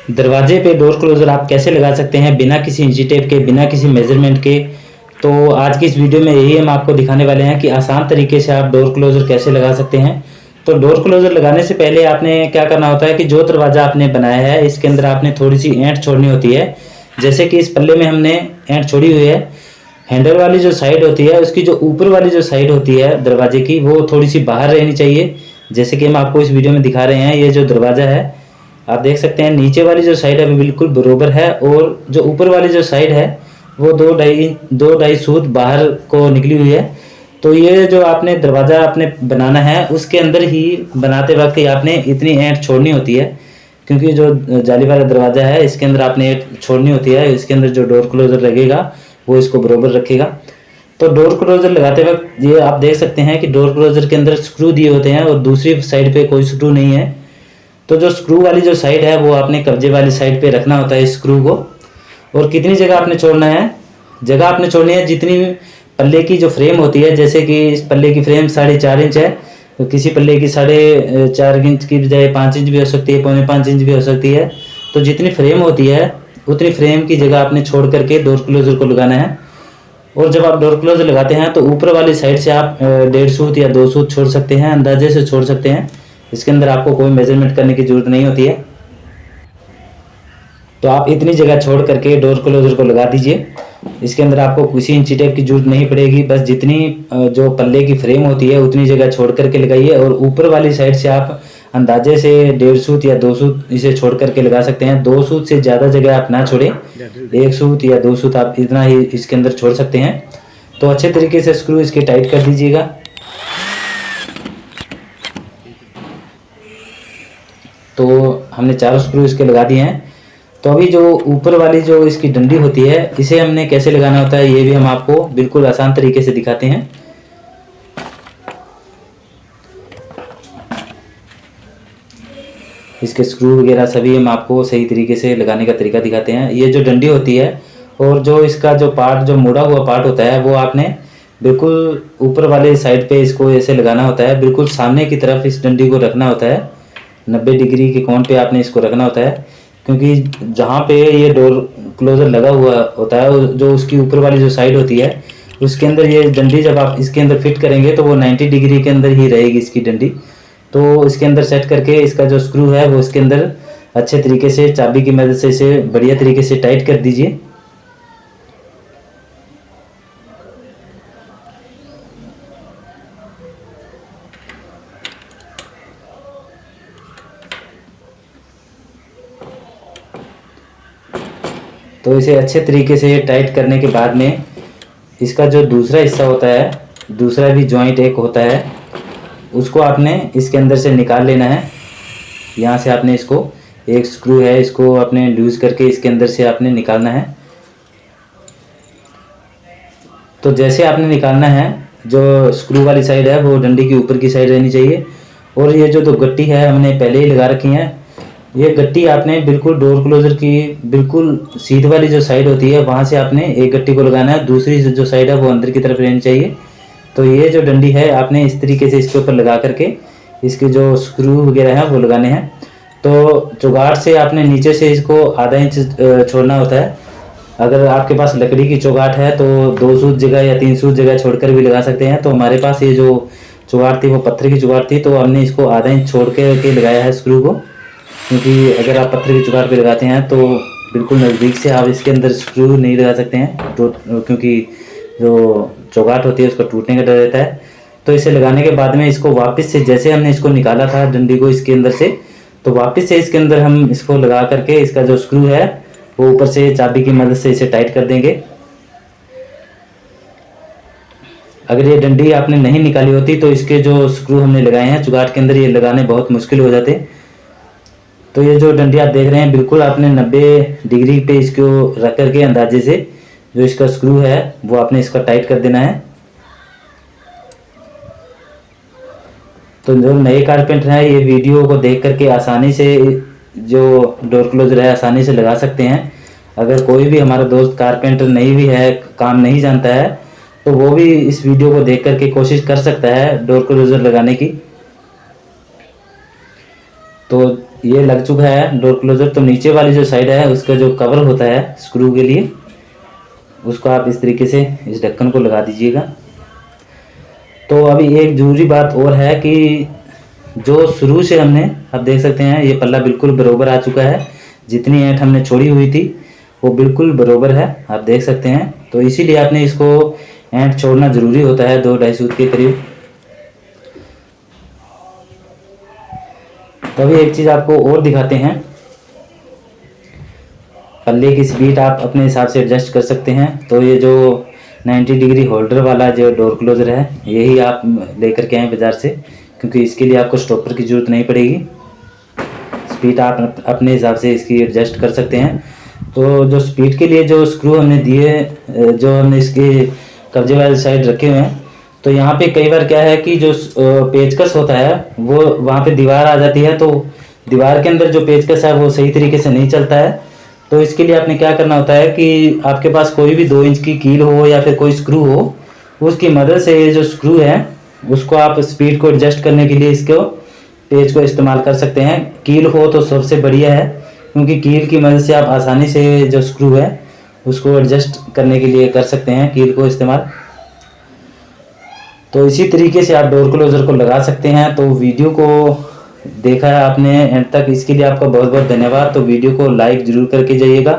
दरवाजे पे door closure आप कैसे लगा सकते हैं बिना किसी इंची टेप के, बिना किसी मेजरमेंट के। तो आज की इस वीडियो में यही हम आपको दिखाने वाले हैं कि आसान तरीके से आप डोर क्लोज़र कैसे लगा सकते हैं। तो डोर क्लोज़र लगाने से पहले आपने क्या करना होता है कि जो दरवाज़ा आपने बनाया है इसके अंदर आपने थोड़ी सी ऐंठ छोड़नी होती है। जैसे कि इस पल्ले में हमने ऐंठ छोड़ी हुई है। हैंडल वाली जो साइड होती है उसकी जो ऊपर वाली जो साइड होती है दरवाजे की, वो थोड़ी सी बाहर रहनी चाहिए। जैसे कि हम आपको इस वीडियो में दिखा रहे हैं, ये जो दरवाज़ा है आप देख सकते हैं नीचे वाली जो साइड है बिल्कुल बरोबर है, और जो ऊपर वाली जो साइड है वो दो ढाई सूत बाहर को निकली हुई है। तो ये जो आपने दरवाज़ा आपने बनाना है उसके अंदर ही बनाते वक्त ही आपने इतनी ऐंठ छोड़नी होती है, क्योंकि जो जाली वाला दरवाज़ा है इसके अंदर आपने ऐंठ छोड़नी होती है। इसके अंदर जो डोर क्लोज़र लगेगा वो इसको बरोबर रखेगा। तो डोर क्लोज़र लगाते वक्त ये आप देख सकते हैं कि डोर क्लोज़र के अंदर स्क्रू दिए होते हैं और दूसरी साइड पे कोई स्क्रू नहीं है। तो जो स्क्रू वाली जो साइड है वो आपने कब्जे वाली साइड पे रखना होता है स्क्रू को। और कितनी जगह आपने छोड़ना है, जगह आपने छोड़नी है जितनी पल्ले की जो फ्रेम होती है। जैसे कि इस पल्ले की फ्रेम 4.5 इंच है, तो किसी पल्ले की 4.5 इंच की बजाय 5 इंच भी हो सकती है, 4.25 इंच भी हो सकती है। तो जितनी फ्रेम होती है उतनी फ्रेम की जगह आपने छोड़ करके डोर क्लोज़र को लगाना है। और जब आप डोर क्लोज़र लगाते हैं तो ऊपर वाली साइड से आप 1.5 सूत या 2 सूत छोड़ सकते हैं, अंदाजे से छोड़ सकते हैं। इसके अंदर आपको कोई मेजरमेंट करने की ज़रूरत नहीं होती है। तो आप इतनी जगह छोड़ करके डोर क्लोज़र को लगा दीजिए। इसके अंदर आपको किसी इंची टेप की जरूरत नहीं पड़ेगी, बस जितनी जो पल्ले की फ्रेम होती है उतनी जगह छोड़ करके लगाइए। और ऊपर वाली साइड से आप अंदाजे से 1.5 सूत या 2 सूत इसे छोड़ करके लगा सकते हैं। 2 सूत से ज़्यादा जगह आप ना छोड़ें, 1 सूत या 2 सूत आप इतना ही इसके अंदर छोड़ सकते हैं। तो अच्छे तरीके से स्क्रू इसके टाइट कर दीजिएगा। तो हमने 4 स्क्रू इसके लगा दिए हैं। तो अभी जो ऊपर वाली जो इसकी डंडी होती है इसे हमने कैसे लगाना होता है ये भी हम आपको बिल्कुल आसान तरीके से दिखाते हैं। इसके स्क्रू वगैरह सभी हम आपको सही तरीके से लगाने का तरीका दिखाते हैं। ये जो डंडी होती है और जो इसका जो पार्ट जो मुड़ा हुआ पार्ट होता है वो आपने बिल्कुल ऊपर वाले साइड पे इसको ऐसे लगाना होता है। बिल्कुल सामने की तरफ इस डंडी को रखना होता है, 90 डिग्री के कोण पे आपने इसको रखना होता है। क्योंकि जहाँ पे ये डोर क्लोज़र लगा हुआ होता है जो उसकी ऊपर वाली जो साइड होती है उसके अंदर ये डंडी जब आप इसके अंदर फिट करेंगे तो वो 90 डिग्री के अंदर ही रहेगी इसकी डंडी। तो इसके अंदर सेट करके इसका जो स्क्रू है वो इसके अंदर अच्छे तरीके से चाबी की मदद से इसे बढ़िया तरीके से टाइट कर दीजिए। तो इसे अच्छे तरीके से टाइट करने के बाद में इसका जो दूसरा हिस्सा होता है, दूसरा भी जॉइंट एक होता है, उसको आपने इसके अंदर से निकाल लेना है। यहाँ से आपने इसको एक स्क्रू है इसको आपने लूज़ करके इसके अंदर से आपने निकालना है। तो जैसे आपने निकालना है जो स्क्रू वाली साइड है वो डंडी की ऊपर की साइड रहनी चाहिए। और ये जो दो गट्टी है हमने पहले ही लगा रखी है, ये गट्टी आपने बिल्कुल डोर क्लोज़र की बिल्कुल सीध वाली जो साइड होती है वहाँ से आपने एक गट्टी को लगाना है, दूसरी जो साइड है वो अंदर की तरफ रहनी चाहिए। तो ये जो डंडी है आपने इस तरीके से इसके ऊपर लगा करके इसके जो स्क्रू वगैरह हैं वो लगाने हैं। तो चौगाठ से आपने नीचे से इसको आधा इंच छोड़ना होता है। अगर आपके पास लकड़ी की चौगाठ है तो 2 सूत जगह या 3 सूत जगह छोड़कर भी लगा सकते हैं। तो हमारे पास ये जो चौगाठ थी वो पत्थर की चौगाठ थी, तो हमने इसको आधा इंच छोड़ के लगाया है स्क्रू को। क्योंकि अगर आप पत्थर की चौगाठ पे लगाते हैं तो बिल्कुल नज़दीक से आप इसके अंदर स्क्रू नहीं लगा सकते हैं, तो क्योंकि जो चौगाठ होती है उसका टूटने का डर रहता है। तो इसे लगाने के बाद में इसको वापस से जैसे हमने इसको निकाला था डंडी को इसके अंदर से, तो वापस से इसके अंदर हम इसको लगा करके इसका जो स्क्रू है वो ऊपर से चाबी की मदद से इसे टाइट कर देंगे। अगर ये डंडी आपने नहीं निकाली होती तो इसके जो स्क्रू हमने लगाए हैं चौगाठ के अंदर ये लगाने बहुत मुश्किल हो जाते। तो ये जो डंडी आप देख रहे हैं बिल्कुल आपने 90 डिग्री पे इसको रख करके अंदाजे से जो इसका स्क्रू है वो आपने इसका टाइट कर देना है। तो जो नए कारपेंटर हैं ये वीडियो को देख करके आसानी से जो डोर क्लोजर है आसानी से लगा सकते हैं। अगर कोई भी हमारा दोस्त कारपेंटर नहीं भी है, काम नहीं जानता है, तो वो भी इस वीडियो को देख करके कोशिश कर सकता है डोर क्लोजर लगाने की। तो ये लग चुका है डोर क्लोजर। तो नीचे वाली जो साइड है उसका जो कवर होता है स्क्रू के लिए, उसको आप इस तरीके से इस ढक्कन को लगा दीजिएगा। तो अभी एक ज़रूरी बात और है कि जो शुरू से हमने, आप देख सकते हैं ये पल्ला बिल्कुल बराबर आ चुका है, जितनी ऐंठ हमने छोड़ी हुई थी वो बिल्कुल बराबर है, आप देख सकते हैं। तो इसीलिए आपने इसको ऐंठ छोड़ना ज़रूरी होता है 2-2.5 सूत के करीब। तो अभी एक चीज़ आपको और दिखाते हैं, पल्ले की स्पीड आप अपने हिसाब से एडजस्ट कर सकते हैं। तो ये जो 90 डिग्री होल्डर वाला जो डोर क्लोज़र है यही आप लेकर के आएँ बाज़ार से, क्योंकि इसके लिए आपको स्टॉपर की ज़रूरत नहीं पड़ेगी। स्पीड आप अपने हिसाब से इसकी एडजस्ट कर सकते हैं। तो जो स्पीड के लिए जो स्क्रू हमने दिए, जो हमने इसके कब्जे वाली साइड रखे हुए हैं, तो यहाँ पे कई बार क्या है कि जो पेचकस होता है वो वहाँ पे दीवार आ जाती है, तो दीवार के अंदर जो पेचकस है वो सही तरीके से नहीं चलता है। तो इसके लिए आपने क्या करना होता है कि आपके पास कोई भी 2 इंच की कील हो या फिर कोई स्क्रू हो, उसकी मदद से ये जो स्क्रू है उसको आप स्पीड को एडजस्ट करने के लिए इसको पेज को इस्तेमाल कर सकते हैं। कील हो तो सबसे बढ़िया है, क्योंकि कील की मदद से आप आसानी से जो स्क्रू है उसको एडजस्ट करने के लिए कर सकते हैं कील को इस्तेमाल। तो इसी तरीके से आप डोर क्लोज़र को लगा सकते हैं। तो वीडियो को देखा है आपने एंड तक, इसके लिए आपका बहुत बहुत धन्यवाद। तो वीडियो को लाइक ज़रूर करके जाइएगा।